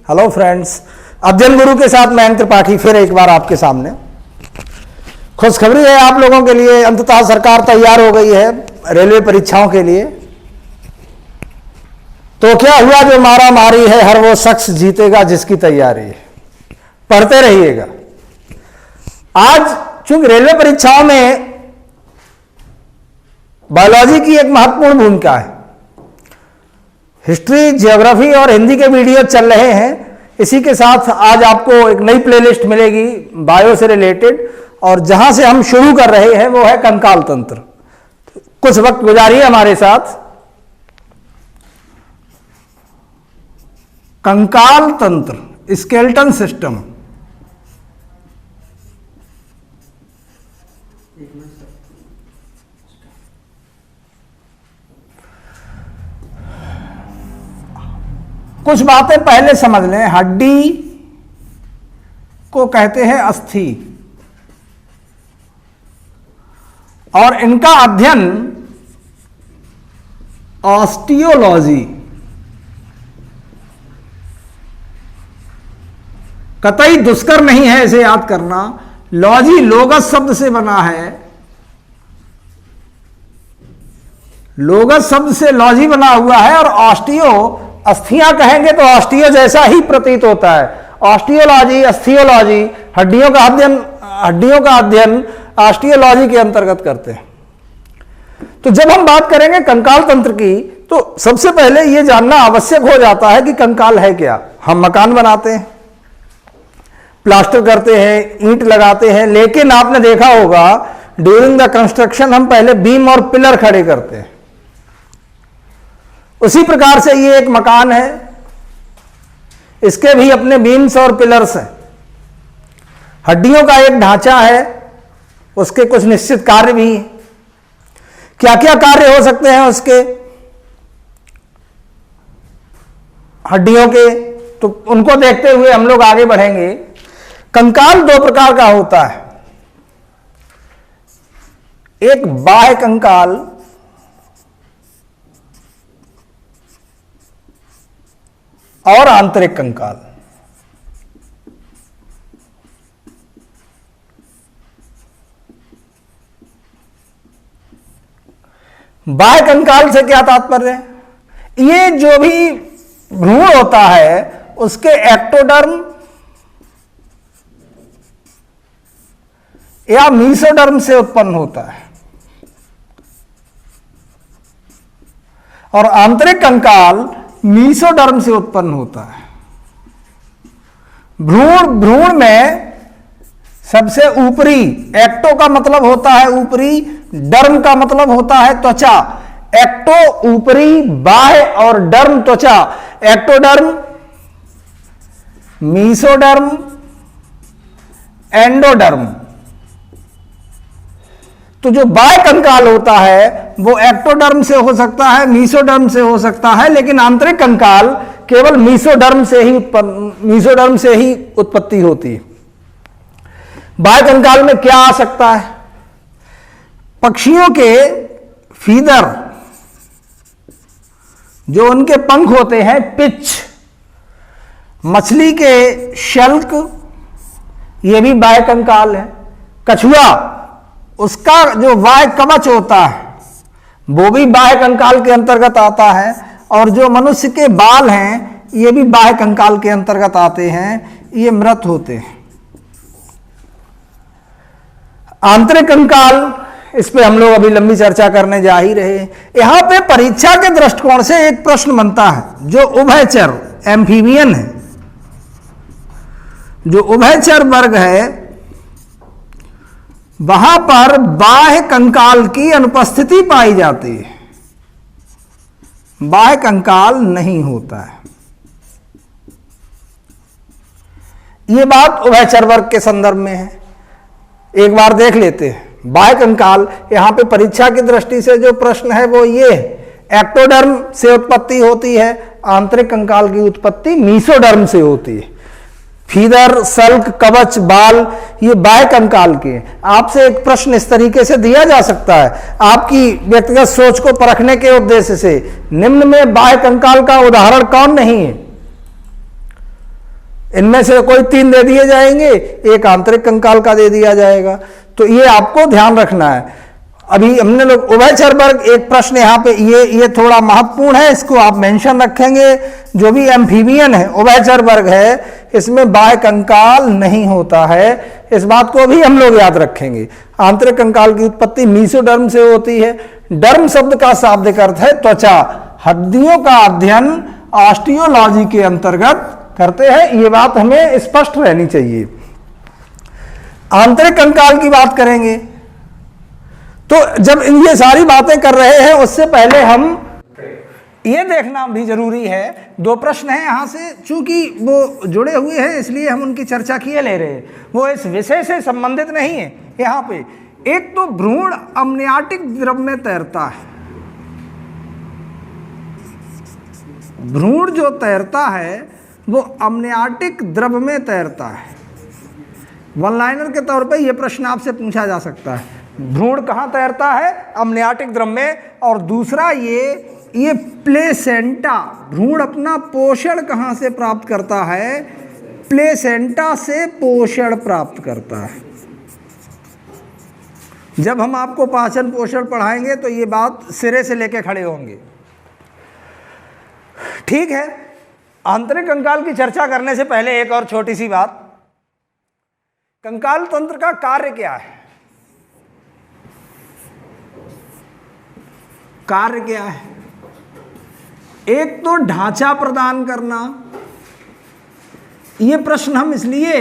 Hello friends, अध्ययन गुरु के साथ मैं त्रिपाठी फिर एक बार आपके सामने। खुशखबरी है आप लोगों के लिए, अंततः सरकार तैयार हो गई है रेलवे परीक्षाओं के लिए। तो क्या हुआ, जो मारा मारी है हर वो शख्स जीतेगा जिसकी तैयारी है। पढ़ते रहिएगा। आज चूंकि रेलवे परीक्षाओं में बायोलॉजी की एक महत्वपूर्ण भूमिका है, हिस्ट्री, ज्योग्राफी और हिंदी के वीडियो चल रहे हैं। इसी के साथ आज आपको एक नई प्लेलिस्ट मिलेगी बायो से रिलेटेड, और जहां से हम शुरू कर रहे हैं वो है कंकाल तंत्र। कुछ वक्त गुजारिए हमारे साथ। कंकाल तंत्र, स्केलेटन सिस्टम। कुछ बातें पहले समझ लें। हड्डी को कहते हैं अस्थि, और इनका अध्ययन ऑस्टियोलॉजी, कतई दुष्कर नहीं है इसे याद करना। लॉजी लोगस शब्द से बना है, लोगस शब्द से लॉजी बना हुआ है, और ऑस्टियो अस्थियां कहेंगे तो ऑस्टियो जैसा ही प्रतीत होता है। ऑस्टियोलॉजी, अस्थियोलॉजी, हड्डियों का अध्ययन ऑस्टियोलॉजी के अंतर्गत करते हैं। तो जब हम बात करेंगे कंकाल तंत्र की, तो सबसे पहले यह जानना आवश्यक हो जाता है कि कंकाल है क्या। हम मकान बनाते हैं, प्लास्टर करते हैं, ईंट लगाते हैं, लेकिन आपने देखा होगा ड्यूरिंग द कंस्ट्रक्शन हम पहले बीम और पिलर खड़े करते हैं। उसी प्रकार से ये एक मकान है, इसके भी अपने बीम्स और पिलर्स हैं। हड्डियों का एक ढांचा है, उसके कुछ निश्चित कार्य भी हैं। क्या क्या कार्य हो सकते हैं उसके हड्डियों के, तो उनको देखते हुए हम लोग आगे बढ़ेंगे। कंकाल दो प्रकार का होता है, एक बाह्य कंकाल और आंतरिक कंकाल। बाह्य कंकाल से क्या तात्पर्य है? ये जो भी भ्रूण होता है उसके एक्टोडर्म या मीसोडर्म से उत्पन्न होता है, और आंतरिक कंकाल मीसोडर्म से उत्पन्न होता है। भ्रूण में सबसे ऊपरी, एक्टो का मतलब होता है ऊपरी, डर्म का मतलब होता है त्वचा। एक्टो ऊपरी, बाह्य, और डर्म त्वचा। Ectoderm, mesoderm, endoderm. तो जो बाह्य कंकाल होता है वो एक्टोडर्म से हो सकता है, मीसोडर्म से हो सकता है, लेकिन आंतरिक कंकाल केवल मीसोडर्म से ही उत्पत्ति होती है। बाह्य कंकाल में क्या आ सकता है? पक्षियों के फीदर, जो उनके पंख होते हैं, पिच, मछली के शल्क, ये भी बाह्य कंकाल है। कछुआ, उसका जो बाह्य कवच होता है वो भी बाह्य कंकाल के अंतर्गत आता है, और जो मनुष्य के बाल हैं ये भी बाह्य कंकाल के अंतर्गत आते हैं, ये मृत होते हैं। आंतरिक कंकाल, इस पे हम लोग अभी लंबी चर्चा करने जा ही रहे हैं। यहां पे परीक्षा के दृष्टिकोण से एक प्रश्न बनता है, जो उभयचर एम्फीबियन है, जो उभयचर वर्ग है, वहां पर बाह्य कंकाल की अनुपस्थिति पाई जाती है, बाह्य कंकाल नहीं होता है। यह बात उभयचर वर्ग के संदर्भ में है। एक बार देख लेते हैं बाह्य कंकाल। यहां पे परीक्षा की दृष्टि से जो प्रश्न है वो ये है, एक्टोडर्म से उत्पत्ति होती है, आंतरिक कंकाल की उत्पत्ति मीसोडर्म से होती है। फीदर, सल्क, कवच, बाल, ये बाह्य कंकाल के। आपसे एक प्रश्न इस तरीके से दिया जा सकता है आपकी व्यक्तिगत सोच को परखने के उद्देश्य से, निम्न में बाह्य कंकाल का उदाहरण कौन नहीं है? इनमें से कोई 3 दे दिए जाएंगे, एक आंतरिक कंकाल का दे दिया जाएगा। तो ये आपको ध्यान रखना है। अभी हमने लोग उभयचर वर्ग, एक प्रश्न यहाँ पे ये थोड़ा महत्वपूर्ण है, इसको आप मेंशन रखेंगे। जो भी एम्फीबियन है, उभयचर वर्ग है, इसमें बाह्य कंकाल नहीं होता है, इस बात को भी हम लोग याद रखेंगे। आंतरिक कंकाल की उत्पत्ति मीसोडर्म से होती है। डर्म शब्द का शाब्दिक अर्थ है त्वचा। हड्डियों का अध्ययन ऑस्टियोलॉजी के अंतर्गत करते हैं, ये बात हमें स्पष्ट रहनी चाहिए। आंतरिक कंकाल की बात करेंगे तो जब ये सारी बातें कर रहे हैं, उससे पहले हम ये देखना भी जरूरी है। 2 प्रश्न हैं यहाँ से, चूंकि वो जुड़े हुए हैं इसलिए हम उनकी चर्चा किए ले रहे हैं, वो इस विषय से संबंधित नहीं है। यहाँ पे एक तो भ्रूण अमनियाटिक द्रव में तैरता है। भ्रूण जो तैरता है वो अमनियाटिक द्रव में तैरता है। वन लाइनर के तौर पे ये प्रश्न आपसे पूछा जा सकता है, भ्रूण कहाँ तैरता है? अमनियाटिक द्रव में। और दूसरा ये प्लेसेंटा, भ्रूण अपना पोषण कहाँ से प्राप्त करता है? प्लेसेंटा से पोषण प्राप्त करता है। जब हम आपको पाचन पोषण पढ़ाएंगे तो ये बात सिरे से लेके खड़े होंगे, ठीक है। आंतरिक कंकाल की चर्चा करने से पहले एक और छोटी सी बात, कंकाल तंत्र का कार्य क्या है? कार्य क्या है? एक तो ढांचा प्रदान करना। ये प्रश्न हम इसलिए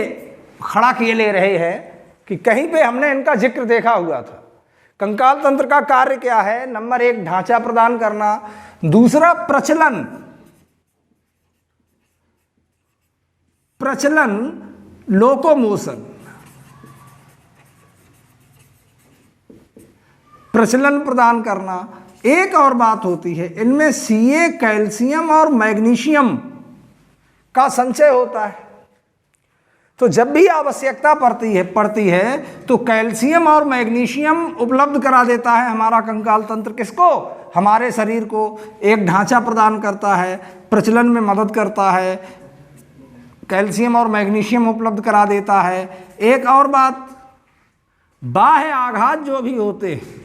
खड़ा किए ले रहे हैं कि कहीं पे हमने इनका जिक्र देखा हुआ था। कंकाल तंत्र का कार्य क्या है? नंबर 1 ढांचा प्रदान करना, दूसरा प्रचलन। प्रचलन, लोकोमोशन, प्रचलन प्रदान करना। एक और बात होती है, इनमें Ca, कैल्शियम और मैग्नीशियम का संचय होता है। तो जब भी आवश्यकता पड़ती है तो कैल्शियम और मैग्नीशियम उपलब्ध करा देता है हमारा कंकाल तंत्र। किसको? हमारे शरीर को। एक ढांचा प्रदान करता है, प्रचलन में मदद करता है, कैल्शियम और मैग्नीशियम उपलब्ध करा देता है। एक और बात, बाह्य आघात जो भी होते हैं,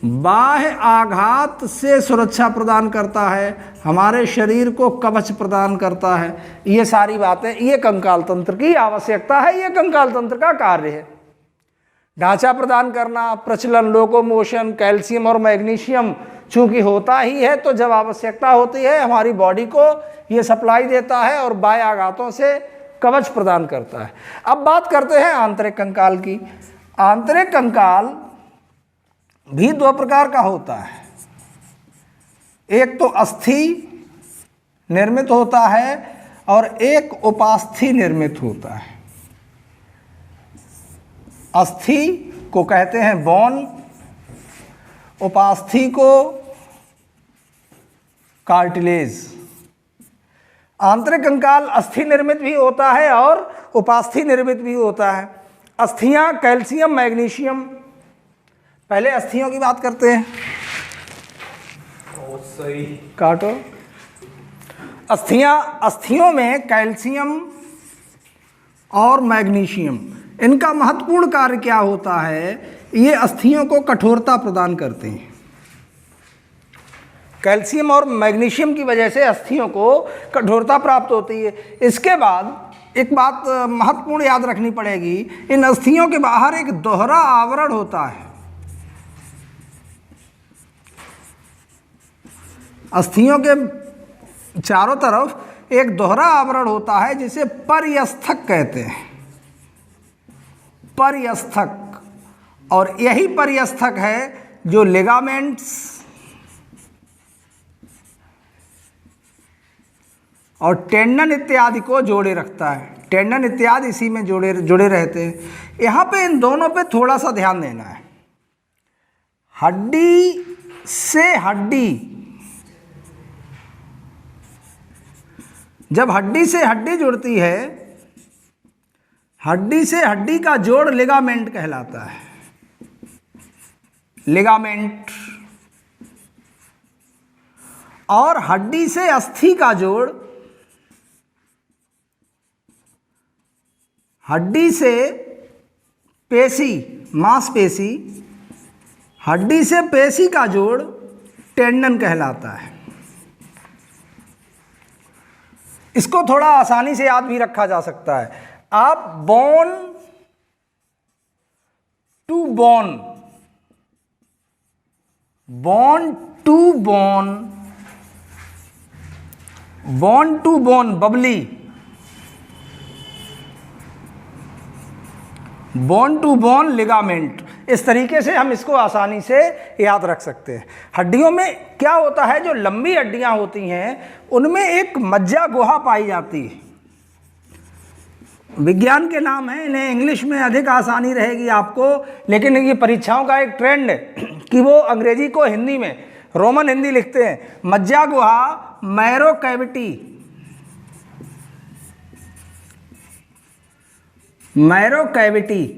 बाह्य आघात से सुरक्षा प्रदान करता है, हमारे शरीर को कवच प्रदान करता है। ये सारी बातें, ये कंकाल तंत्र की आवश्यकता है, ये कंकाल तंत्र का कार्य है। ढांचा प्रदान करना, प्रचलन, लोकोमोशन, कैल्शियम और मैग्नीशियम चूंकि होता ही है, तो जब आवश्यकता होती है हमारी बॉडी को ये सप्लाई देता है और बाह्य आघातों से कवच प्रदान करता है। अब बात करते हैं आंतरिक कंकाल की। आंतरिक कंकाल भी 2 प्रकार का होता है। एक तो अस्थि निर्मित होता है और एक उपास्थि निर्मित होता है। अस्थि को कहते हैं बोन, उपास्थि को कार्टिलेज। आंतरिक कंकाल अस्थि निर्मित भी होता है और उपास्थि निर्मित भी होता है। अस्थियां कैल्शियम, मैग्नीशियम। पहले अस्थियों की बात करते हैं। सही काटो। अस्थियों में कैल्शियम और मैग्नीशियम, इनका महत्वपूर्ण कार्य क्या होता है? ये अस्थियों को कठोरता प्रदान करते हैं। कैल्शियम और मैग्नीशियम की वजह से अस्थियों को कठोरता प्राप्त होती है। इसके बाद एक बात महत्वपूर्ण याद रखनी पड़ेगी, इन अस्थियों के बाहर एक दोहरा आवरण होता है। अस्थियों के चारों तरफ एक दोहरा आवरण होता है जिसे पर्यस्थक कहते हैं। पर्यस्थक, और यही पर्यस्थक है जो लिगामेंट्स और टेंडन इत्यादि को जोड़े रखता है। टेंडन इत्यादि इसी में जुड़े रहते हैं। यहाँ पे इन दोनों पे थोड़ा सा ध्यान देना है। हड्डी से हड्डी, जब हड्डी से हड्डी जुड़ती है, हड्डी से हड्डी का जोड़ लिगामेंट कहलाता है। लिगामेंट। और हड्डी से अस्थि का जोड़ हड्डी से पेशी, मांसपेशी, हड्डी से पेशी का जोड़ टेंडन कहलाता है। इसको थोड़ा आसानी से याद भी रखा जा सकता है। आप bone to bone, bone to bone, bone to bone bubbly, bone to bone ligament, इस तरीके से हम इसको आसानी से याद रख सकते हैं। हड्डियों में क्या होता है, जो लंबी हड्डियां होती हैं उनमें एक मज्जा गुहा पाई जाती है। विज्ञान के नाम है, इन्हें इंग्लिश में अधिक आसानी रहेगी आपको, लेकिन ये परीक्षाओं का एक ट्रेंड है कि वो अंग्रेजी को हिंदी में रोमन हिंदी लिखते हैं। मज्जा गुहा, मैरो कैविटी, मैरो कैविटी,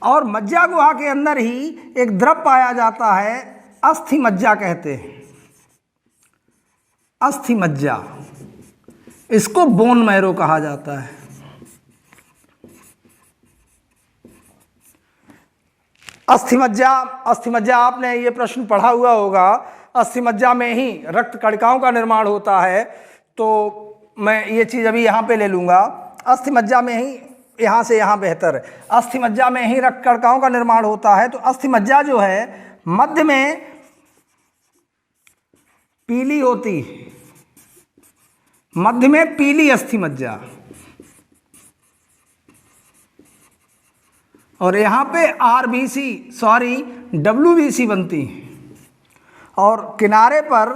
और मज्जा गुहा के अंदर ही एक द्रव पाया जाता है, अस्थि मज्जा कहते हैं, अस्थि मज्जा, इसको बोन मैरो कहा जाता है। अस्थि मज्जा, अस्थि मज्जा आपने ये प्रश्न पढ़ा हुआ होगा। अस्थि मज्जा में ही रक्त कणिकाओं का निर्माण होता है, तो मैं ये चीज़ अभी यहाँ पे ले लूँगा। अस्थि मज्जा में ही, यहाँ से यहाँ बेहतर है, अस्थि मज्जा में ही रक्त कणिकाओं का निर्माण होता है। तो अस्थि मज्जा जो है मध्य में पीली होती, मध्य में पीली अस्थि मज्जा, और यहाँ पे आरबीसी, सॉरी डब्ल्यूबीसी बनती है, और किनारे पर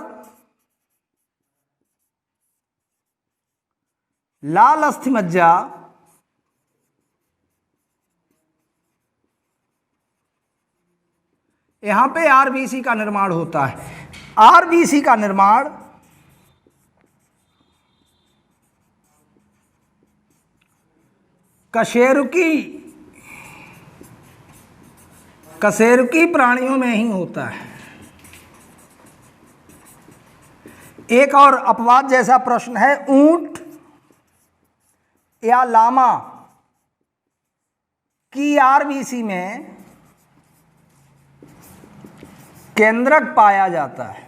लाल अस्थि मज्जा, यहाँ पे आरबीसी का निर्माण होता है। आरबीसी का निर्माण कशेरुकी प्राणियों में ही होता है। एक और अपवाद जैसा प्रश्न है, ऊंट या लामा की आरबीसी में केंद्रक पाया जाता है।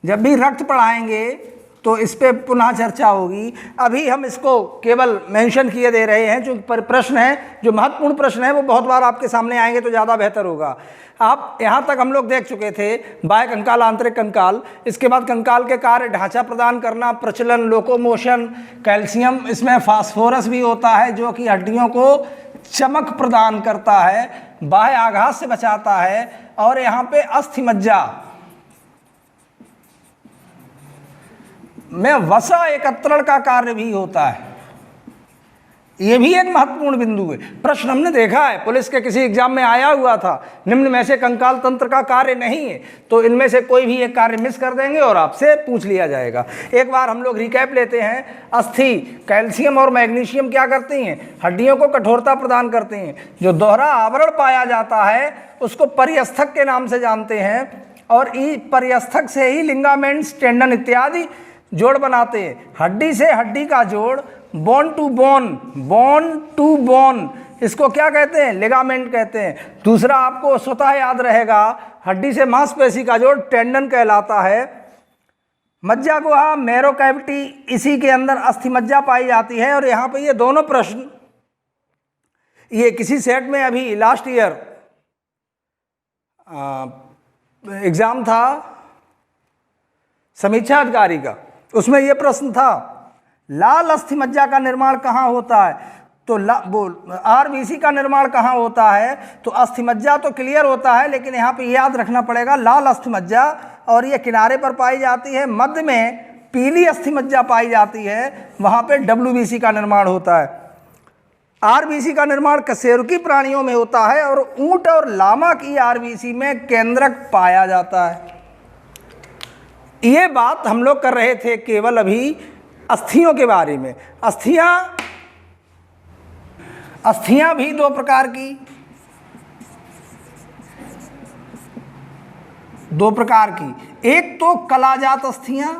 जब भी रक्त पढ़ाएंगे तो इस पे पुनः चर्चा होगी। अभी हम इसको केवल मेंशन किए दे रहे हैं, जो प्रश्न है, जो महत्वपूर्ण प्रश्न है, वो बहुत बार आपके सामने आएंगे तो ज़्यादा बेहतर होगा। आप यहाँ तक हम लोग देख चुके थे बाह्य कंकाल, आंतरिक कंकाल, इसके बाद कंकाल के कार्य, ढांचा प्रदान करना, प्रचलन, लोकोमोशन, कैल्शियम, इसमें फास्फोरस भी होता है जो कि हड्डियों को चमक प्रदान करता है, बाह्य आघात से बचाता है, और यहाँ पे अस्थि मज्जा में वसा एकत्रण का कार्य भी होता है। ये भी एक महत्वपूर्ण बिंदु है। प्रश्न हमने देखा है, पुलिस के किसी एग्जाम में आया हुआ था, निम्न में से कंकाल तंत्र का कार्य नहीं है, तो इनमें से कोई भी एक कार्य मिस कर देंगे और आपसे पूछ लिया जाएगा। एक बार हम लोग रिकैप लेते हैं। अस्थि, कैल्शियम और मैग्नीशियम क्या करती हैं? हड्डियों को कठोरता प्रदान करती हैं। जो दोहरा आवरण पाया जाता है उसको परिअस्थक के नाम से जानते हैं, और परिअस्थक से ही लिगामेंट्स, टेंडन इत्यादि जोड़ बनाते हैं। हड्डी से हड्डी का जोड़, bone to bone, bone to bone, इसको क्या कहते हैं? लिगामेंट कहते हैं। दूसरा आपको स्वतः याद रहेगा, हड्डी से मांसपेशी का जोड़ टेंडन कहलाता है। मज्जा गुहा, मैरो कैविटी, इसी के अंदर अस्थि मज्जा पाई जाती है। और यहाँ पे ये दोनों प्रश्न, ये किसी सेट में अभी लास्ट ईयर एग्जाम था समीक्षा अधिकारी का, उसमें यह प्रश्न था, लाल अस्थि मज्जा का निर्माण कहाँ होता है? तो आरबीसी का निर्माण कहाँ होता है? तो अस्थि मज्जा तो क्लियर होता है, लेकिन यहाँ पे याद रखना पड़ेगा लाल अस्थि मज्जा, और ये किनारे पर पाई जाती है। मध्य में पीली अस्थि मज्जा पाई जाती है, वहाँ पे डब्ल्यूबीसी का निर्माण होता है। आरबीसी का निर्माण कशेरुकी प्राणियों में होता है, और ऊंट और लामा की आरबीसी में केंद्रक पाया जाता है। ये बात हम लोग कर रहे थे केवल अभी अस्थियों के बारे में। अस्थियां भी दो प्रकार की, एक तो कलाजात अस्थियां,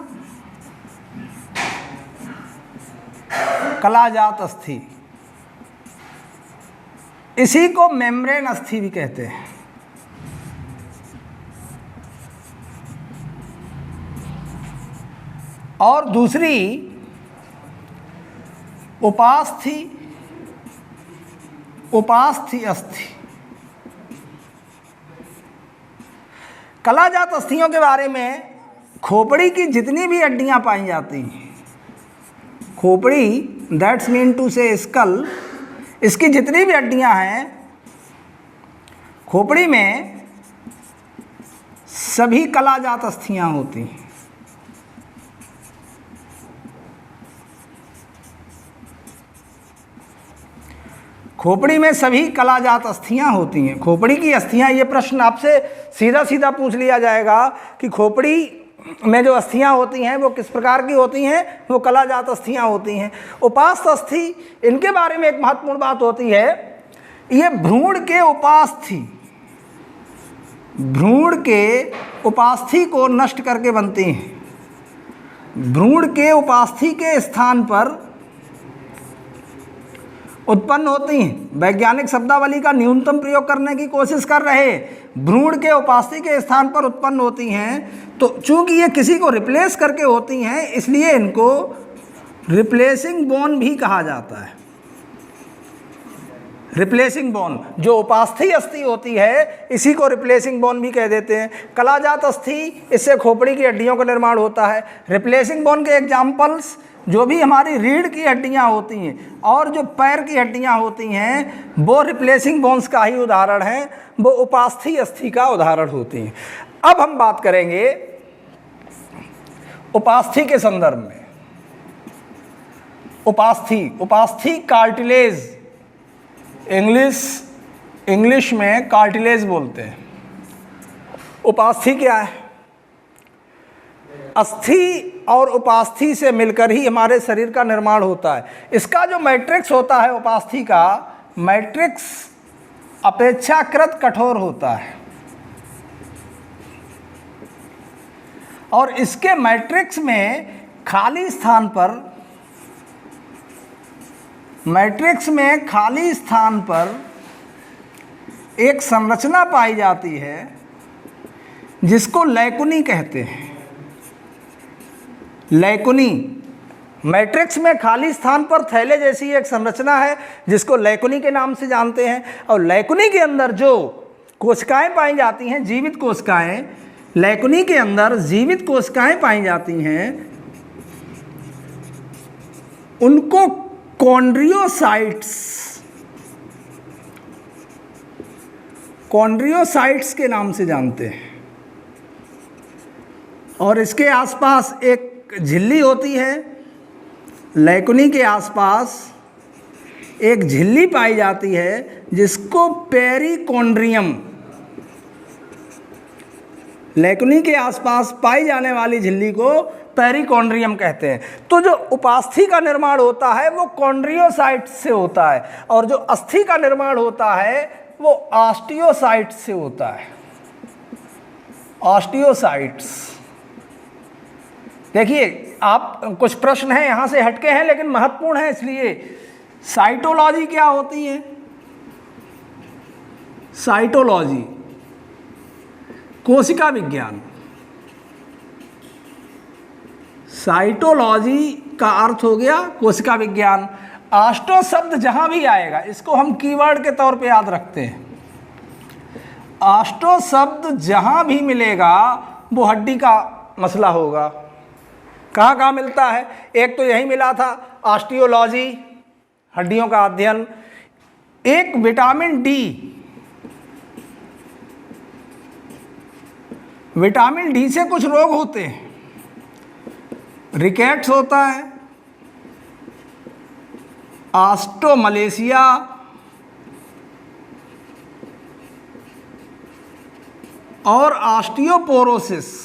कलाजात अस्थि, इसी को मेम्ब्रेन अस्थि भी कहते हैं। और दूसरी उपास्थि, उपास्थि अस्थि। कलाजात अस्थियों के बारे में, खोपड़ी की जितनी भी हड्डियां पाई जाती हैं, खोपड़ी दैट्स मीन टू से स्कल, इसकी जितनी भी हड्डियां हैं खोपड़ी में सभी कलाजात अस्थियां होती हैं। खोपड़ी में सभी कलाजात अस्थियां होती हैं। खोपड़ी की अस्थियां, ये प्रश्न आपसे सीधा सीधा पूछ लिया जाएगा कि खोपड़ी में जो अस्थियां होती हैं वो किस प्रकार की होती हैं, वो कलाजात अस्थियां होती हैं। उपास्थ अस्थि, इनके बारे में एक महत्वपूर्ण बात होती है, ये भ्रूण के उपास्थि, भ्रूण के उपास्थि को नष्ट करके बनती हैं। भ्रूण के उपास्थि के स्थान पर उत्पन्न होती हैं। वैज्ञानिक शब्दावली का न्यूनतम प्रयोग करने की कोशिश कर रहे, भ्रूण के उपास्थि के स्थान पर उत्पन्न होती हैं, तो चूंकि ये किसी को रिप्लेस करके होती हैं इसलिए इनको रिप्लेसिंग बोन भी कहा जाता है। रिप्लेसिंग बोन, जो उपास्थि अस्थि होती है इसी को रिप्लेसिंग बोन भी कह देते हैं। कलाजात अस्थि, इससे खोपड़ी की हड्डियों का निर्माण होता है। रिप्लेसिंग बोन के एग्जाम्पल्स जो भी हमारी रीढ़ की हड्डियां होती हैं और जो पैर की हड्डियां होती हैं वो रिप्लेसिंग बोन्स का ही उदाहरण है, वो उपास्थि अस्थि का उदाहरण होती हैं। अब हम बात करेंगे उपास्थि के संदर्भ में। उपास्थि, उपास्थि कार्टिलेज, इंग्लिश में कार्टिलेज बोलते हैं। उपास्थि क्या है? अस्थि और उपास्थि से मिलकर ही हमारे शरीर का निर्माण होता है। इसका जो मैट्रिक्स होता है उपास्थि का, मैट्रिक्स अपेक्षाकृत कठोर होता है और इसके मैट्रिक्स में खाली स्थान पर, मैट्रिक्स में खाली स्थान पर एक संरचना पाई जाती है जिसको लैकुनी कहते हैं। लैकुनी, मैट्रिक्स में खाली स्थान पर थैले जैसी एक संरचना है जिसको लैकुनी के नाम से जानते हैं। और लैकुनी के अंदर जो कोशिकाएं पाई जाती हैं, जीवित कोशिकाएं, लैकुनी के अंदर जीवित कोशिकाएं पाई जाती हैं, उनको कॉन्ड्रियोसाइट्स, कॉन्ड्रियोसाइट्स के नाम से जानते हैं। और इसके आसपास एक झिल्ली होती है, लैकुनी के आसपास एक झिल्ली पाई जाती है जिसको पेरिकॉन्ड्रियम, लैकुनी के आसपास पाई जाने वाली झिल्ली को पेरिकॉन्ड्रियम कहते हैं। तो जो उपास्थि का निर्माण होता है वो कॉन्ड्रियोसाइट से होता है और जो अस्थि का निर्माण होता है वो ऑस्टियोसाइट से होता है। ऑस्टियोसाइट्स, देखिए आप, कुछ प्रश्न हैं यहाँ से हटके हैं लेकिन महत्वपूर्ण है, इसलिए साइटोलॉजी क्या होती है? साइटोलॉजी कोशिका विज्ञान। साइटोलॉजी का अर्थ हो गया कोशिका विज्ञान। ऑस्टो शब्द जहां भी आएगा इसको हम कीवर्ड के तौर पे याद रखते हैं। ऑस्टो शब्द जहां भी मिलेगा वो हड्डी का मसला होगा। कहाँ कहाँ मिलता है? एक तो यही मिला था ऑस्टियोलॉजी, हड्डियों का अध्ययन। एक विटामिन डी, विटामिन डी से कुछ रोग होते हैं, रिकेट्स होता है, ऑस्टोमलेशिया, और ऑस्टियोपोरोसिस।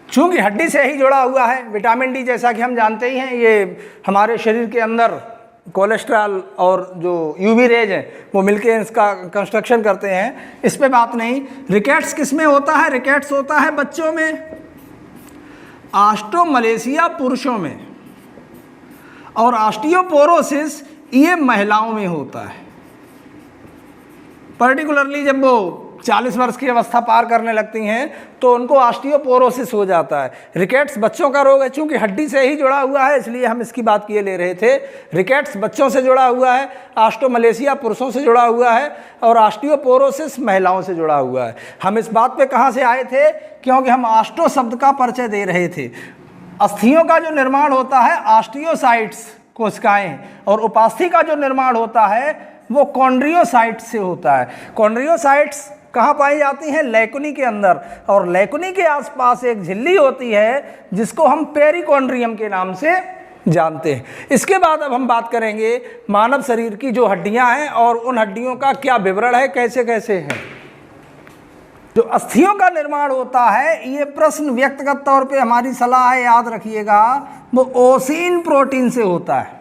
चूंकि हड्डी से ही जुड़ा हुआ है, विटामिन डी जैसा कि हम जानते ही हैं ये हमारे शरीर के अंदर कोलेस्ट्रॉल और जो यूवी रेज है वो मिलके इसका कंस्ट्रक्शन करते हैं, इस पे बात नहीं। रिकेट्स किस में होता है? रिकेट्स होता है बच्चों में। ऑस्टियोमलेशिया पुरुषों में और ऑस्टियोपोरोसिस ये महिलाओं में होता है। पर्टिकुलरली जब वो 40 वर्ष की अवस्था पार करने लगती हैं तो उनको ऑस्टियोपोरोसिस हो जाता है। रिकेट्स बच्चों का रोग है, चूंकि हड्डी से ही जुड़ा हुआ है इसलिए हम इसकी बात किए ले रहे थे। रिकेट्स बच्चों से जुड़ा हुआ है, ऑस्टियोमलेशिया पुरुषों से जुड़ा हुआ है और ऑस्टियोपोरोसिस महिलाओं से जुड़ा हुआ है। हम इस बात पे कहाँ से आए थे? क्योंकि हम ऑस्टो शब्द का परिचय दे रहे थे। अस्थियों का जो निर्माण होता है ऑस्टियोसाइट्स कोशिकाएं, और उपास्थि का जो निर्माण होता है वो कॉन्ड्रियोसाइट्स से होता है। कॉन्ड्रियोसाइट्स कहाँ पाई जाती हैं? लैकुनी के अंदर, और लैकुनी के आसपास एक झिल्ली होती है जिसको हम पेरिकॉन्ड्रियम के नाम से जानते हैं। इसके बाद अब हम बात करेंगे मानव शरीर की जो हड्डियां हैं और उन हड्डियों का क्या विवरण है, कैसे कैसे है। जो अस्थियों का निर्माण होता है, ये प्रश्न व्यक्तिगत तौर पे हमारी सलाह है, याद रखिएगा, वो ओसिन प्रोटीन से होता है।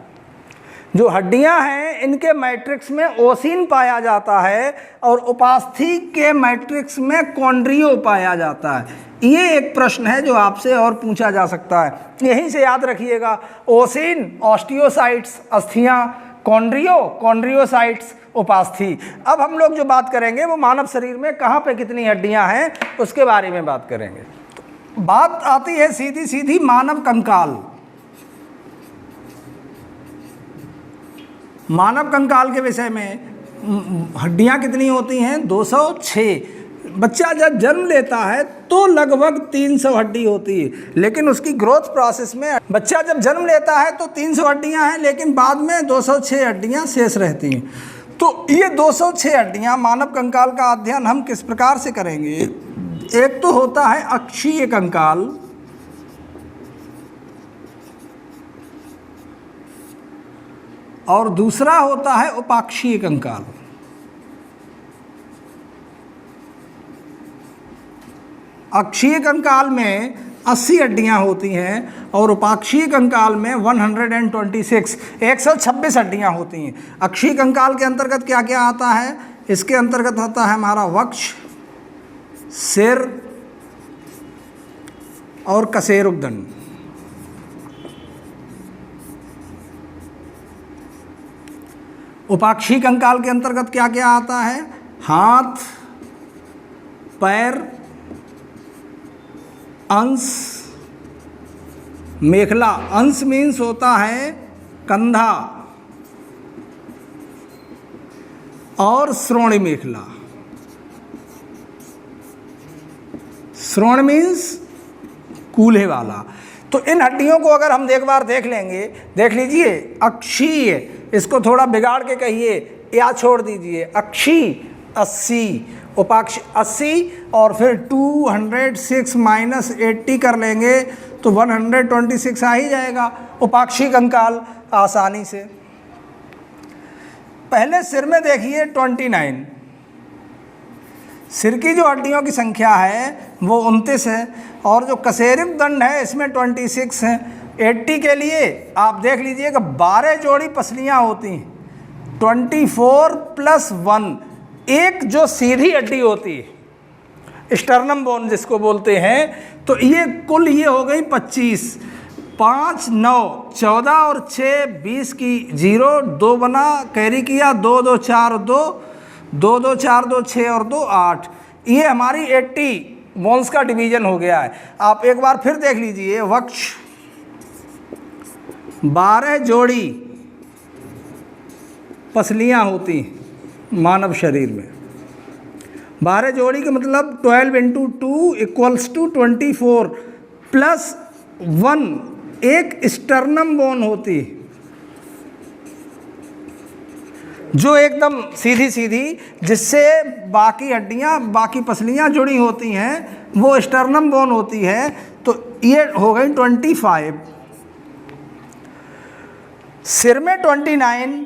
जो हड्डियां हैं इनके मैट्रिक्स में ओसिन पाया जाता है और उपास्थि के मैट्रिक्स में कॉन्ड्रियो पाया जाता है। ये एक प्रश्न है जो आपसे और पूछा जा सकता है, यहीं से याद रखिएगा। ओसिन ऑस्टियोसाइट्स अस्थियां, कॉन्ड्रियो कॉन्ड्रियोसाइट्स उपास्थि। अब हम लोग जो बात करेंगे वो मानव शरीर में कहाँ पे कितनी हड्डियां हैं उसके बारे में बात करेंगे। तो बात आती है सीधी सीधी मानव कंकाल। मानव कंकाल के विषय में हड्डियां कितनी होती हैं? 206। बच्चा जब जन्म लेता है तो लगभग 300 हड्डी होती है, लेकिन उसकी ग्रोथ प्रोसेस में बच्चा जब जन्म लेता है तो 300 हड्डियां हैं, लेकिन बाद में 206 हड्डियां शेष रहती हैं। तो ये 206 हड्डियां मानव कंकाल का अध्ययन हम किस प्रकार से करेंगे? एक तो होता है अक्षीय कंकाल, और दूसरा होता है उपाक्षीय कंकाल। अक्षीय कंकाल में 80 हड्डियां होती हैं और उपाक्षीय कंकाल में 126 हड्डियां होती हैं। अक्षीय कंकाल के अंतर्गत क्या क्या आता है? इसके अंतर्गत आता है हमारा वक्ष, सिर और कशेरुकदंड। उपाक्षीय कंकाल के अंतर्गत क्या क्या आता है? हाथ, पैर, अंश, मेखला। अंश मीन्स होता है कंधा, और श्रोणि मेखला। श्रोण मीन्स कूल्हे वाला। तो इन हड्डियों को अगर हम एक बार देख लेंगे, देख लीजिए, अक्षीय, इसको थोड़ा बिगाड़ के कहिए या छोड़ दीजिए, अक्षी 80, उपाक्षी 80, और फिर 206 माइनस 80 कर लेंगे तो 126 आ ही जाएगा उपाक्षी कंकाल आसानी से। पहले सिर में देखिए 29, सिर की जो हड्डियों की संख्या है वो 29 है, और जो कशेरुक दंड है इसमें 26 है। 80 के लिए आप देख लीजिए कि 12 जोड़ी पसलियाँ होती हैं, 24 + 1, एक जो सीधी हड्डी होती है स्टर्नम बोन जिसको बोलते हैं, तो ये कुल ये हो गई 25, 5 9 14 और 6 20 की 0, 2 बना, कैरी किया, 2 2 4 2, 2 2 4 2 6 और 2 8। ये हमारी 80 बोन्स का डिवीजन हो गया है। आप एक बार फिर देख लीजिए, वक्ष 12 जोड़ी पसलियाँ होती मानव शरीर में। 12 जोड़ी का मतलब 12 × 2 = 24 + 1 एक स्टर्नम बोन होती जो एकदम सीधी सीधी, जिससे बाकी हड्डियाँ बाकी पसलियाँ जुड़ी होती हैं, वो स्टर्नम बोन होती है। तो ये हो गई 25। सिर में 29,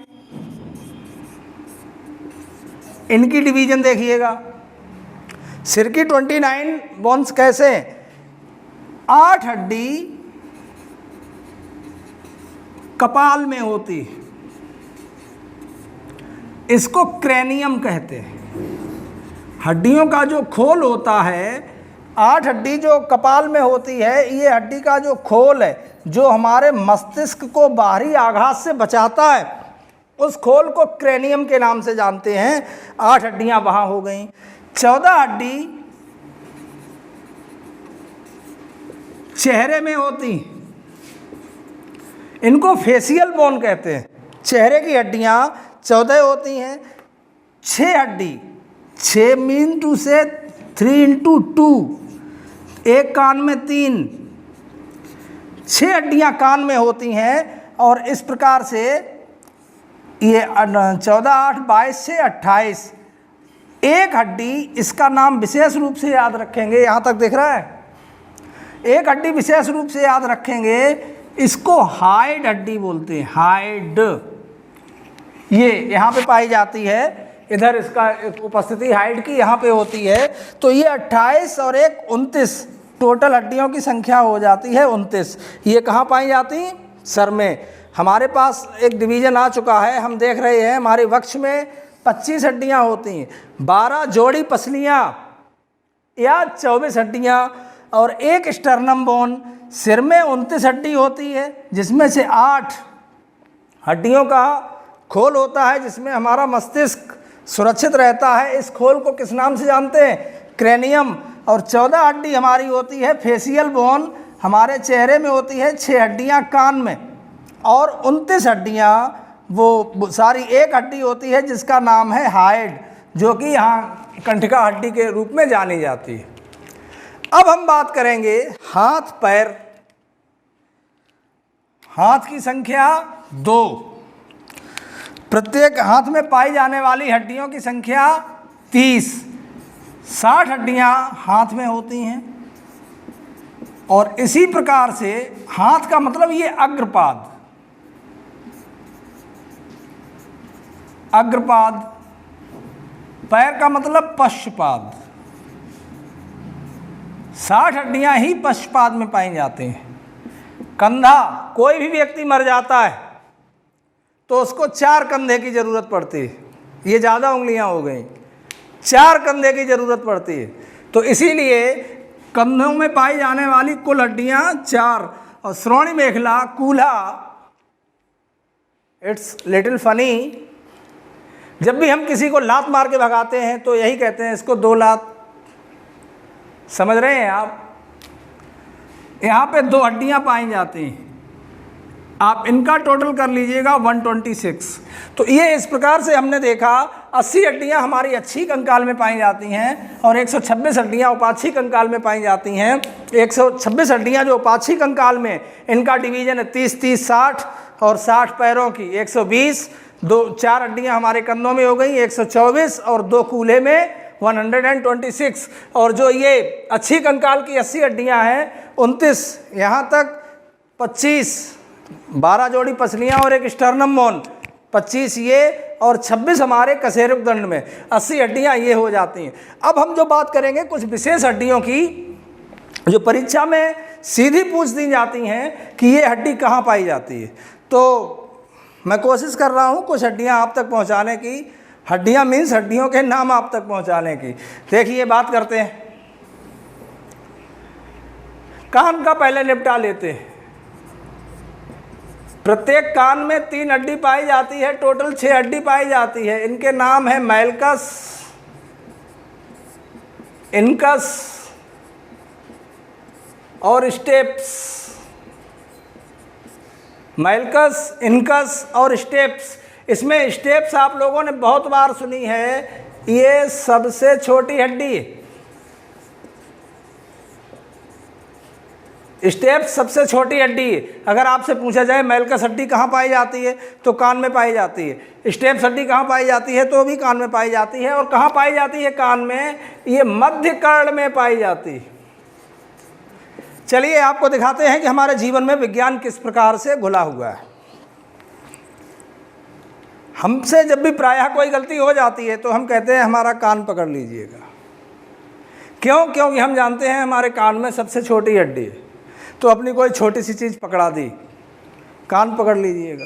इनकी डिवीजन देखिएगा। सिर की 29 बोन्स कैसे? 8 हड्डी कपाल में होती, इसको क्रेनियम कहते हैं। हड्डियों का जो खोल होता है 8 हड्डी जो कपाल में होती है, ये हड्डी का जो खोल है जो हमारे मस्तिष्क को बाहरी आघात से बचाता है, उस खोल को क्रेनियम के नाम से जानते हैं। 8 हड्डियां वहां हो गई। 14 हड्डी चेहरे में होती, इनको फेशियल बोन कहते हैं। चेहरे की हड्डियां 14 होती हैं। 6 हड्डी, 6 मीन टू से 3 इंटू 2, एक कान में 3, 6 हड्डियां कान में होती हैं। और इस प्रकार से ये 14, 8, 22 से 28, एक हड्डी, इसका नाम विशेष रूप से याद रखेंगे, यहाँ तक दिख रहा है, एक हड्डी विशेष रूप से याद रखेंगे, इसको हाइड हड्डी बोलते हैं। हाइड, ये यहाँ पे पाई जाती है, इधर इसका उपस्थिति हाइड की यहाँ पे होती है। तो ये 28 और 1 29, टोटल हड्डियों की संख्या हो जाती है 29। ये कहाँ पाई जाती? सर में। हमारे पास एक डिवीज़न आ चुका है, हम देख रहे हैं हमारे वक्ष में 25 हड्डियाँ होती हैं, 12 जोड़ी पसलियाँ या 24 हड्डियाँ और 1 स्टर्नम बोन। सिर में 29 हड्डी होती है, जिसमें से 8 हड्डियों का खोल होता है, जिसमें हमारा मस्तिष्क सुरक्षित रहता है। इस खोल को किस नाम से जानते हैं? क्रेनियम। और 14 हड्डी हमारी होती है फेशियल बोन, हमारे चेहरे में होती है। 6 हड्डियाँ कान में और 29 हड्डियाँ वो सारी एक हड्डी होती है जिसका नाम है हाइड, जो कि यहाँ कंठिका हड्डी के रूप में जानी जाती है। अब हम बात करेंगे हाथ पैर। हाथ की संख्या 2, प्रत्येक हाथ में पाई जाने वाली हड्डियों की संख्या 30। 60 हड्डियां हाथ में होती हैं। और इसी प्रकार से हाथ का मतलब ये अग्रपाद, अग्रपाद, पैर का मतलब पश्चपाद। 60 हड्डियां ही पश्चपाद में पाई जाती हैं। कंधा, कोई भी व्यक्ति मर जाता है तो उसको 4 कंधे की ज़रूरत पड़ती है। ये ज़्यादा उंगलियां हो गई, 4 कंधे की ज़रूरत पड़ती है। तो इसीलिए कंधों में पाई जाने वाली कुल हड्डियां 4। और श्रोणी मेखला, कूल्हा, इट्स लिटिल फनी, जब भी हम किसी को लात मार के भगाते हैं तो यही कहते हैं, इसको 2 लात। समझ रहे हैं आप? यहाँ पे 2 हड्डियाँ पाई जाती हैं, आप इनका टोटल कर लीजिएगा 126। तो ये इस प्रकार से हमने देखा 80 हड्डियाँ हमारी अच्छी कंकाल में पाई जाती हैं और 126 हड्डियाँ उपाक्षी कंकाल में पाई जाती हैं। 126 हड्डियाँ जो उपाक्षी कंकाल में, इनका डिवीजन है 30-30, 60 और 60 पैरों की 120। 4 हड्डियाँ हमारे कंधों में हो गई 124 और 2 कूल्हे में 126। और जो ये अच्छी कंकाल की 80 हड्डियाँ हैं 29, यहाँ तक 25, 12 जोड़ी पसलियाँ और 1 स्टर्नम बोन, 25 ये और 26 हमारे कशेरुक दंड में। 80 हड्डियाँ ये हो जाती हैं। अब हम जो बात करेंगे कुछ विशेष हड्डियों की, जो परीक्षा में सीधी पूछ दी जाती हैं कि ये हड्डी कहाँ पाई जाती है। तो मैं कोशिश कर रहा हूँ कुछ हड्डियाँ आप तक पहुँचाने की। हड्डियाँ मीन्स हड्डियों के नाम आप तक पहुँचाने की। देखिए, बात करते हैं, कान का पहले निपटा लेते हैं। प्रत्येक कान में 3 हड्डी पाई जाती है, टोटल 6 हड्डी पाई जाती है। इनके नाम है मैलकस, इनकस और स्टेप्स। मैलकस, इनकस और स्टेप्स। इसमें स्टेप्स आप लोगों ने बहुत बार सुनी है, ये सबसे छोटी हड्डी है। स्टेप्स सबसे छोटी हड्डी है। अगर आपसे पूछा जाए मैलकस हड्डी कहाँ पाई जाती है तो कान में पाई जाती है। स्टेप्स हड्डी कहाँ पाई जाती है तो भी कान में पाई जाती है। और कहाँ पाई जाती है कान में? ये मध्य कर्ण में पाई जाती है। चलिए आपको दिखाते हैं कि हमारे जीवन में विज्ञान किस प्रकार से घुला हुआ है। हमसे जब भी प्रायः कोई गलती हो जाती है तो हम कहते हैं हमारा कान पकड़ लीजिएगा। क्यों? क्योंकि हम जानते हैं हमारे कान में सबसे छोटी हड्डी है। तो अपनी कोई छोटी सी चीज़ पकड़ा दी, कान पकड़ लीजिएगा।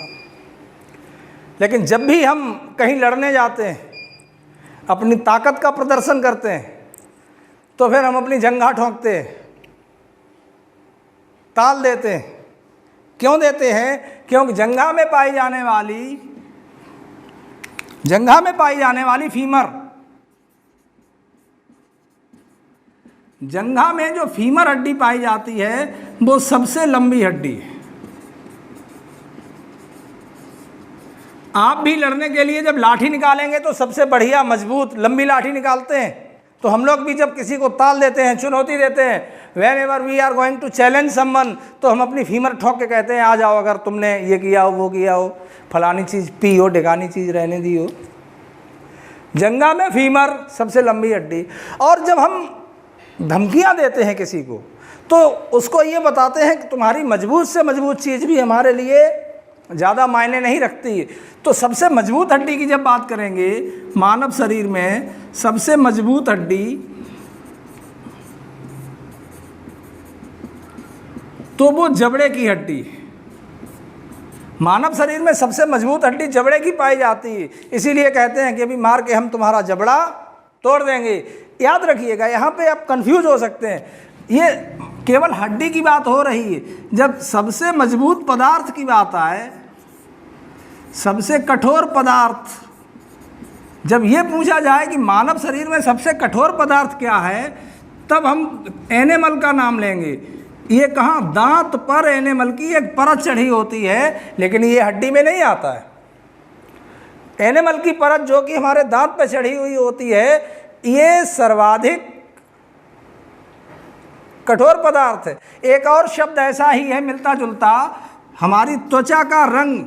लेकिन जब भी हम कहीं लड़ने जाते हैं, अपनी ताकत का प्रदर्शन करते हैं, तो फिर हम अपनी जंघा ठोंकते हैं, ताल देते हैं। क्यों देते हैं? क्योंकि जंघा में पाई जाने वाली फीमर, जंघा में जो फीमर हड्डी पाई जाती है वो सबसे लंबी हड्डी है। आप भी लड़ने के लिए जब लाठी निकालेंगे तो सबसे बढ़िया मजबूत लंबी लाठी निकालते हैं। तो हम लोग भी जब किसी को ताल देते हैं, चुनौती देते हैं, whenever we are going to challenge someone, तो हम अपनी फीमर ठोक के कहते हैं आ जाओ, अगर तुमने ये किया हो, वो किया हो, फलानी चीज़ पी हो, ढिकानी चीज़ रहने दी हो। जंघा में फीमर सबसे लंबी हड्डी। और जब हम धमकियां देते हैं किसी को तो उसको ये बताते हैं कि तुम्हारी मजबूत से मजबूत चीज़ भी हमारे लिए ज़्यादा मायने नहीं रखती। तो सबसे मजबूत हड्डी की जब बात करेंगे, मानव शरीर में सबसे मजबूत हड्डी तो वो जबड़े की हड्डी। मानव शरीर में सबसे मजबूत हड्डी जबड़े की पाई जाती है। इसीलिए कहते हैं कि अभी मार के हम तुम्हारा जबड़ा तोड़ देंगे। याद रखिएगा, यहाँ पे आप कंफ्यूज हो सकते हैं, ये केवल हड्डी की बात हो रही है। जब सबसे मजबूत पदार्थ की बात आए, सबसे कठोर पदार्थ, जब ये पूछा जाए कि मानव शरीर में सबसे कठोर पदार्थ क्या है, तब हम एनिमल का नाम लेंगे। ये कहाँ? दांत पर एनिमल की एक परत चढ़ी होती है, लेकिन ये हड्डी में नहीं आता है। एनिमल की परत जो कि हमारे दांत पर चढ़ी हुई होती है, ये सर्वाधिक कठोर पदार्थ है। एक और शब्द ऐसा ही है मिलता जुलता, हमारी त्वचा का रंग।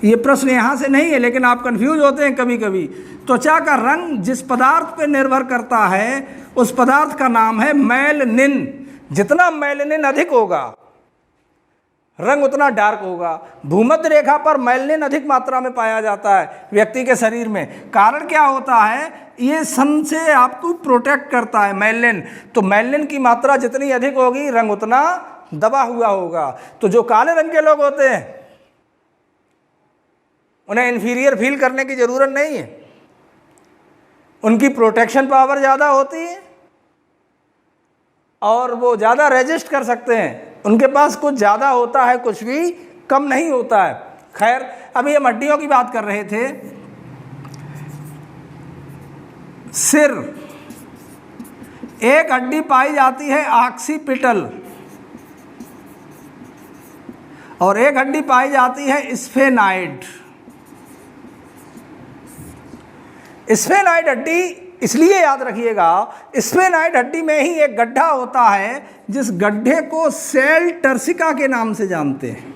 ये प्रश्न यहाँ से नहीं है, लेकिन आप कंफ्यूज होते हैं कभी कभी। त्वचा का रंग जिस पदार्थ पर निर्भर करता है, उस पदार्थ का नाम है मेलनिन। जितना मेलनिन अधिक होगा, रंग उतना डार्क होगा। भूमध्य रेखा पर मेलनिन अधिक मात्रा में पाया जाता है व्यक्ति के शरीर में। कारण क्या होता है? ये सन से आपको प्रोटेक्ट करता है मेलनिन। तो मेलनिन की मात्रा जितनी अधिक होगी, रंग उतना दबा हुआ होगा। तो जो काले रंग के लोग होते हैं, उन्हें इन्फीरियर फील करने की ज़रूरत नहीं है। उनकी प्रोटेक्शन पावर ज़्यादा होती है और वो ज़्यादा रेजिस्ट कर सकते हैं। उनके पास कुछ ज़्यादा होता है, कुछ भी कम नहीं होता है। खैर, अभी हम हड्डियों की बात कर रहे थे। सिर, एक हड्डी पाई जाती है ऑक्सीपिटल, और एक हड्डी पाई जाती है स्फेनाइड। स्फेनाइड हड्डी इसलिए याद रखिएगा, स्फेनाइड हड्डी में ही एक गड्ढा होता है, जिस गड्ढे को सेल टर्सिका के नाम से जानते हैं।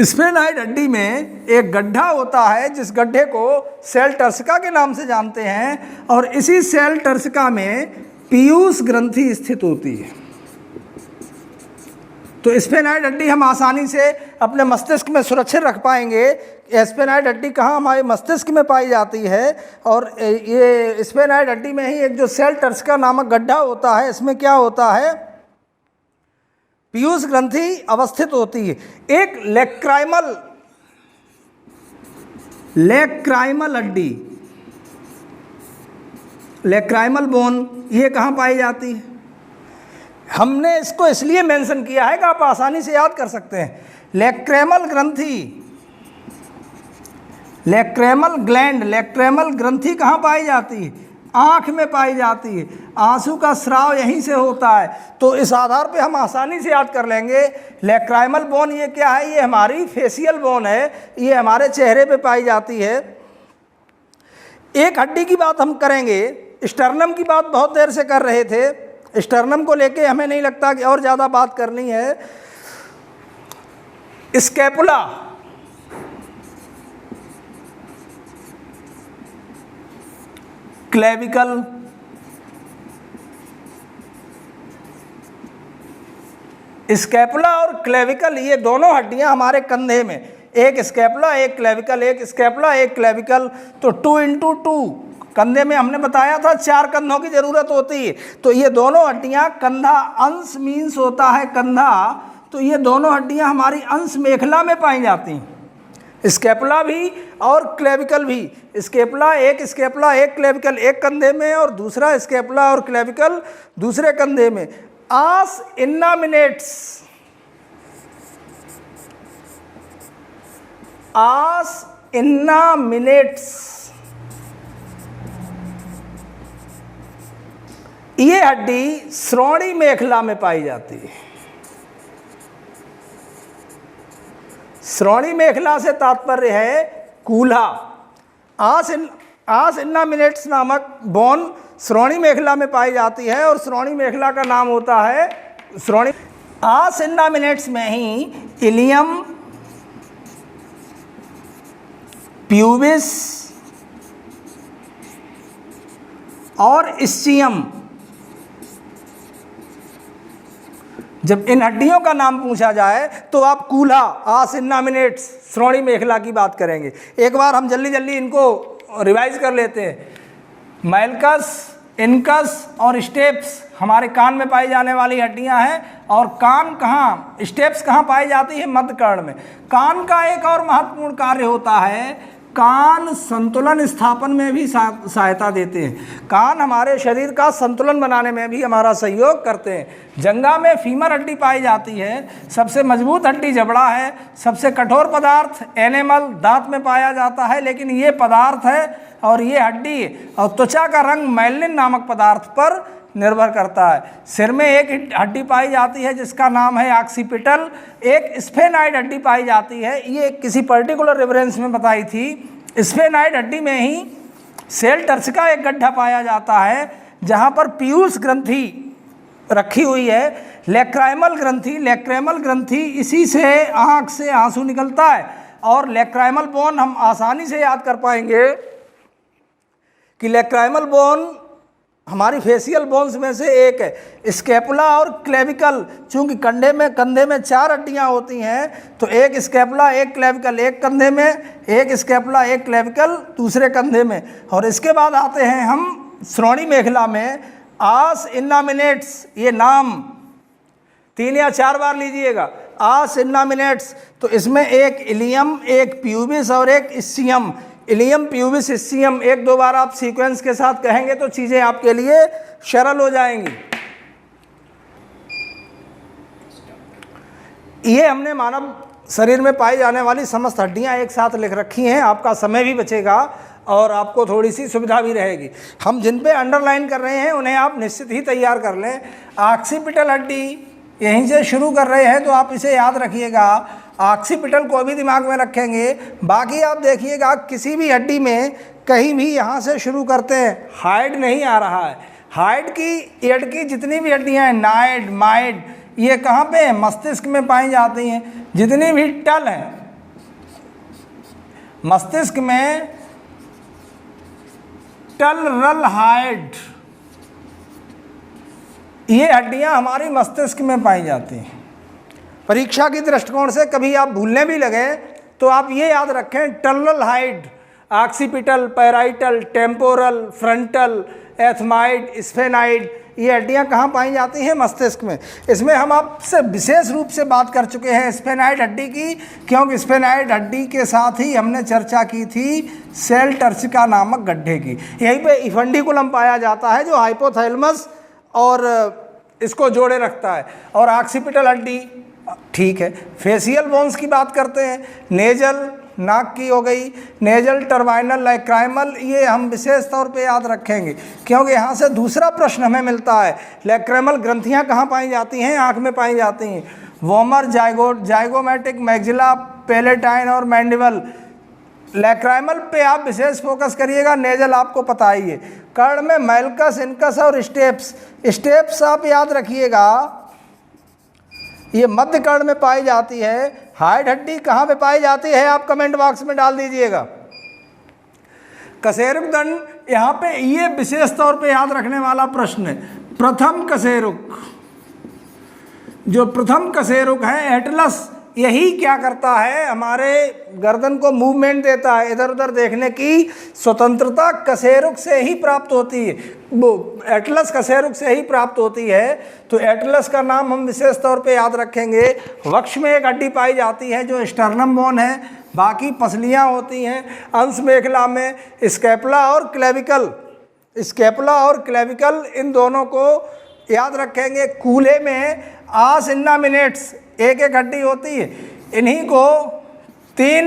स्फेनाइड हड्डी में एक गड्ढा होता है, जिस गड्ढे को सेल टर्सिका के नाम से जानते हैं, और इसी सेल टर्सिका में पीयूष ग्रंथि स्थित होती है। तो स्फेनाइड हड्डी हम आसानी से अपने मस्तिष्क में सुरक्षित रख पाएंगे। स्फेनाइड हड्डी कहाँ? हमारे मस्तिष्क में पाई जाती है। और ये स्फेनाइड हड्डी में ही एक जो सेल टर्सिका नामक गड्ढा होता है, इसमें क्या होता है? पीयूष ग्रंथि अवस्थित होती है। एक लेक्राइमल हड्डी, लेक्राइमल बोन, ये कहाँ पाई जाती है? हमने इसको इसलिए मेंशन किया है कि आप आसानी से याद कर सकते हैं। लेक्रेमल ग्रंथि, लेक्रेमल ग्लैंड, लेक्रेमल ग्रंथि कहाँ पाई जाती है? आँख में पाई जाती है। आंसू का स्राव यहीं से होता है। तो इस आधार पे हम आसानी से याद कर लेंगे। लेक्राइमल बोन ये क्या है? ये हमारी फेशियल बोन है, ये हमारे चेहरे पे पाई जाती है। एक हड्डी की बात हम करेंगे, स्टर्नम की बात बहुत देर से कर रहे थे। स्टर्नम को लेके हमें नहीं लगता कि और ज़्यादा बात करनी है। स्कैपुला, क्लेविकल, स्कैपुला और क्लेविकल, ये दोनों हड्डियां हमारे कंधे में, एक स्कैपुला एक क्लेविकल, एक स्कैपुला एक क्लेविकल, तो 2x2। कंधे में हमने बताया था 4 कंधों की जरूरत होती है। तो ये दोनों हड्डियां, कंधा अंश मीन्स होता है कंधा, तो ये दोनों हड्डियां हमारी अंश मेखला में पाई जाती हैं। स्केपुला भी और क्लेविकल भी। स्केपुला एक क्लेविकल एक कंधे में और दूसरा स्केपुला और क्लेविकल दूसरे कंधे में। आस इन्नामिनेट्स, आस इन्नामिनेट्स, ये हड्डी श्रोणि मेखला में पाई जाती है। श्रोणि मेखला से तात्पर्य है कूल्हा। आस इन्नामिनेट्स नामक बोन श्रोणि मेखला में पाई जाती है और श्रोणि मेखला का नाम होता है श्रोणि। आस इन्नामिनेट्स में ही इलियम, प्यूबिस और स्चियम, जब इन हड्डियों का नाम पूछा जाए तो आप कूल्हा, आस इन्नामिनेट्स, श्रोणि मेखला की बात करेंगे। एक बार हम जल्दी जल्दी इनको रिवाइज कर लेते हैं। मैल्कस, इनकस और स्टेप्स हमारे कान में पाई जाने वाली हड्डियां हैं। और कान कहाँ, स्टेप्स कहाँ पाई जाती है? मध्य कर्ण में। कान का एक और महत्वपूर्ण कार्य होता है, कान संतुलन स्थापन में भी सहायता देते हैं। कान हमारे शरीर का संतुलन बनाने में भी हमारा सहयोग करते हैं। जंघा में फीमर हड्डी पाई जाती है। सबसे मजबूत हड्डी जबड़ा है। सबसे कठोर पदार्थ एनेमल, दांत में पाया जाता है, लेकिन ये पदार्थ है और ये हड्डी और त्वचा का रंग मैलिन नामक पदार्थ पर निर्भर करता है। सिर में एक हड्डी पाई जाती है जिसका नाम है ऑक्सीपिटल। एक स्फेनाइड हड्डी पाई जाती है, ये किसी पर्टिकुलर रेफरेंस में बताई थी। स्फेनाइड हड्डी में ही सेल टर्सिका एक गड्ढा पाया जाता है जहाँ पर पीयूष ग्रंथि रखी हुई है। लेक्राइमल ग्रंथि, लेक्रेमल ग्रंथि, इसी से आँख से आंसू निकलता है। और लेक्राइमल बोन हम आसानी से याद कर पाएंगे कि लेक्राइमल बोन हमारी फेशियल बोन्स में से एक है। स्केपुला और क्लेविकल, चूंकि कंधे में 4 हड्डियां होती हैं तो एक स्केपुला एक क्लेविकल एक कंधे में, एक स्केपुला एक क्लेविकल दूसरे कंधे में। और इसके बाद आते हैं हम श्रोणि मेखला में। आस इन्नामिनेट्स, ये नाम 3 या 4 बार लीजिएगा। आस इन्नामिनेट्स, तो इसमें एक इलियम, एक प्यूबिस और एक स्चियम। इलियम, प्यूबिस, स्चियम 1-2 बार आप सीक्वेंस के साथ कहेंगे तो चीज़ें आपके लिए सरल हो जाएंगी। ये हमने मानव शरीर में पाई जाने वाली समस्त हड्डियां एक साथ लिख रखी हैं। आपका समय भी बचेगा और आपको थोड़ी सी सुविधा भी रहेगी। हम जिन पे अंडरलाइन कर रहे हैं उन्हें आप निश्चित ही तैयार कर लें। ऑक्सीपिटल हड्डी यहीं से शुरू कर रहे हैं तो आप इसे याद रखिएगा। ऑक्सीपिटल को भी दिमाग में रखेंगे। बाकी आप देखिएगा किसी भी हड्डी में कहीं भी यहाँ से शुरू करते हैं, हाइड नहीं आ रहा है। हाइड की, एड की जितनी भी हड्डियाँ हैं, नाइड, माइड, ये कहाँ पे है? मस्तिष्क में पाई जाती हैं। जितनी भी टल हैं मस्तिष्क में, टल, रल, हाइड, ये हड्डियां हमारी मस्तिष्क में पाई जाती हैं। परीक्षा की दृष्टिकोण से कभी आप भूलने भी लगे तो आप ये याद रखें, टर्नल हाइड, occipital, parietal, temporal, frontal, ethmoid, sphenoid, ये हड्डियां कहाँ पाई जाती हैं? मस्तिष्क में। इसमें हम आपसे विशेष रूप से बात कर चुके हैं स्फेनाइड हड्डी की, क्योंकि स्फेनाइड हड्डी के साथ ही हमने चर्चा की थी सेल टर्सिका नामक गड्ढे की। यहीं पे इफंडिकुलम पाया जाता है जो हाइपोथैलेमस और इसको जोड़े रखता है। और ऑक्सीपिटल हड्डी, ठीक है। फेशियल बोन्स की बात करते हैं, नेजल, नाक की हो गई, नेजल, टर्माइनल, लैक्राइमल, ये हम विशेष तौर पे याद रखेंगे क्योंकि यहाँ से दूसरा प्रश्न हमें मिलता है। लैक्राइमल ग्रंथियाँ कहाँ पाई जाती हैं? आँख में पाई जाती हैं। वोमर, जाइगोमैटिक, मैक्सिला, पेलेटाइन और मैंडिबल। लैक्राइमल पे आप विशेष फोकस करिएगा, नेजल आपको पता ही है। कर्ण में मैल्कस, इनकस और स्टेप्स। स्टेप्स आप याद रखिएगा, ये मध्य कर्ण में पाई जाती है। हाइड हड्डी कहाँ पे पाई जाती है? आप कमेंट बॉक्स में डाल दीजिएगा। कशेरुक दंड, यहाँ पे ये विशेष तौर पे याद रखने वाला प्रश्न है। प्रथम कशेरुक, जो प्रथम कशेरुक है, एटलस यही क्या करता है, हमारे गर्दन को मूवमेंट देता है, इधर उधर देखने की स्वतंत्रता कशेरुक से ही प्राप्त होती है, वो एटलस कशेरुक से ही प्राप्त होती है। तो एटलस का नाम हम विशेष तौर पे याद रखेंगे। वक्ष में एक हड्डी पाई जाती है जो स्टर्नम बोन है, बाकी पसलियाँ होती हैं अंश मेखला में स्कैपुला और क्लेविकल। स्कैपुला और क्लेविकल इन दोनों को याद रखेंगे। कूल्हे में आस इन्नामिनेट्स एक एक हड्डी होती है, इन्हीं को 3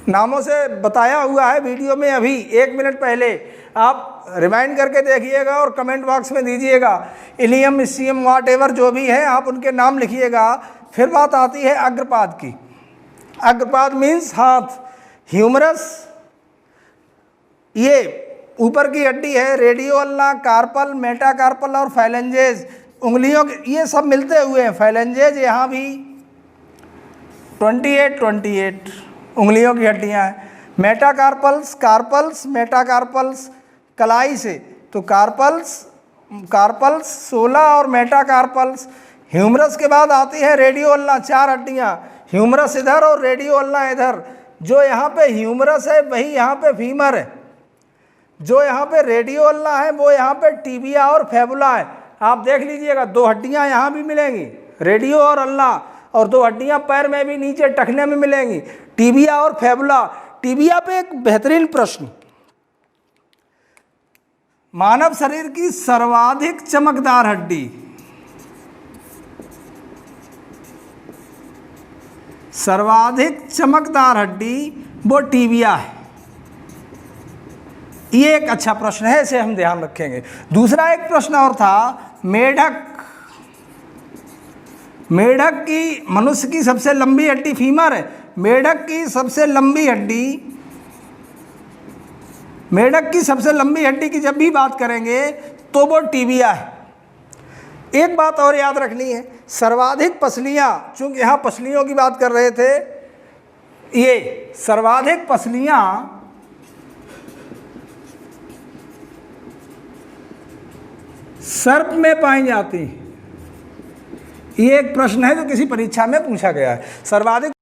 नामों से बताया हुआ है वीडियो में, अभी 1 मिनट पहले आप रिमाइंड करके देखिएगा और कमेंट बॉक्स में दीजिएगा। इलियम, इसियम, वाट एवर जो भी है आप उनके नाम लिखिएगा। फिर बात आती है अग्रपाद की। अग्रपाद मीन्स हाथ। ह्यूमरस ये ऊपर की हड्डी है, रेडियो अल्ना, कार्पल, मेटाकार्पल और फाइलेंजेज उंगलियों के ये सब मिलते हुए हैं। फाइलेंजेज यहाँ भी 28 उंगलियों की हड्डियाँ हैं। मेटाकार्पल्स, कार्पल्स, मेटाकार्पल्स कलाई से, तो कार्पल्स 16 और मेटाकार्पल्स। ह्यूमरस के बाद आती है रेडियो अल्ना, 4 हड्डियाँ, ह्यूमरस इधर और रेडियो अल्ना इधर। जो यहाँ पे ह्यूमरस है वही यहाँ पे फीमर है, जो यहाँ पे रेडियो अल्ना है वो यहाँ पे टिबिया और फेबुला है। आप देख लीजिएगा 2 हड्डियाँ यहाँ भी मिलेंगी, रेडियो और अल्ना, और 2 हड्डियाँ पैर में भी नीचे टखने में मिलेंगी, टिबिया और फेबुला। टिबिया पे एक बेहतरीन प्रश्न, मानव शरीर की सर्वाधिक चमकदार हड्डी, सर्वाधिक चमकदार हड्डी वो टिबिया है। ये एक अच्छा प्रश्न है, इसे हम ध्यान रखेंगे। दूसरा एक प्रश्न और था, मेढक की मनुष्य की सबसे लंबी हड्डी फीमर है। मेढक की सबसे लंबी हड्डी की जब भी बात करेंगे तो वो टिबिया है। एक बात और याद रखनी है, सर्वाधिक पसलियाँ, चूंकि यहाँ पसलियों की बात कर रहे थे, ये सर्वाधिक पसलियाँ सर्प में पाई जाती हैं। ये एक प्रश्न है जो किसी परीक्षा में पूछा गया है। सर्वाधिक